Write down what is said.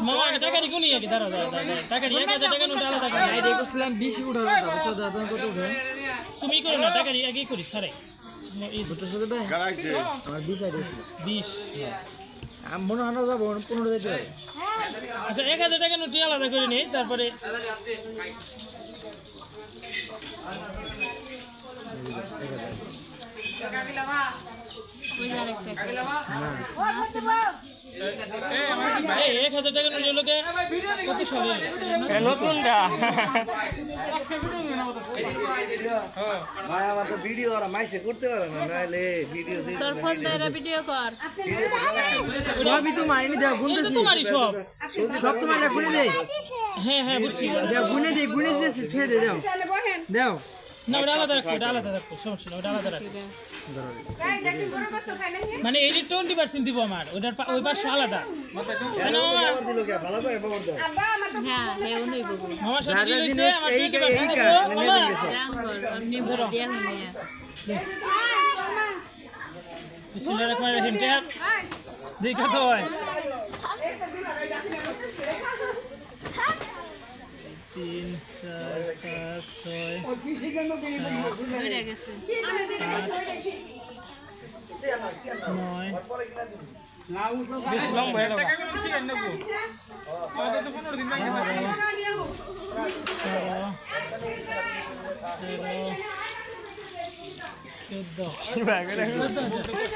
মামা টাকা দি কোনি কি দাঁড়া টাকা দি 1000 টাকা নোট আলাদা করে আইডি করছিলাম 20 উঠা দাও বুঝছো দাদা কত উঠে তুমি করো না টাকা দি আগে করি সারে এই বুঝছো দাদা গারাইছে আমার 20 আইডি 20 আমি মনে হয় না যাব 15 দিতে পারে আচ্ছা 1000 টাকা নোট আলাদা করে নেই তারপরে এই 1000 টাকা নোট লোকে কত সালে নতুনটা ভাই আমার তো ভিডিও আর মাইসে করতে পারে না নাইলে ভিডিও তোর ফোন ধরে ভিডিও কর সবই তো মাইনি দাও গুনতেছি তোমারই সব সব তোমার গুনে দেই হ্যাঁ হ্যাঁ বুঝছি দাও গুনে দিয়েছি ঠে দে দাও দাও না ওটা আলাদা রাখো সমস্যা না ওটা আলাদা রাখো মানে এই 20% দিব আমার ওটার ওই পাশে আলাদা মানে মামা দিল কে ভালো করে খবর দাও হ্যাঁ হেও নই বগু মামার সাথে দিল হইছে আমার 20% দিব মামা রাঙ্গর অমনি দিয়া হইয়া বিসমিল্লাহির রহমানির রহিম দেখ কত হয় 3 4 5 6 ধরে গেছে 9 বেশ লম্বা হয়ে গেল আমাদের তো 15 দিন বাকি আছে 13 14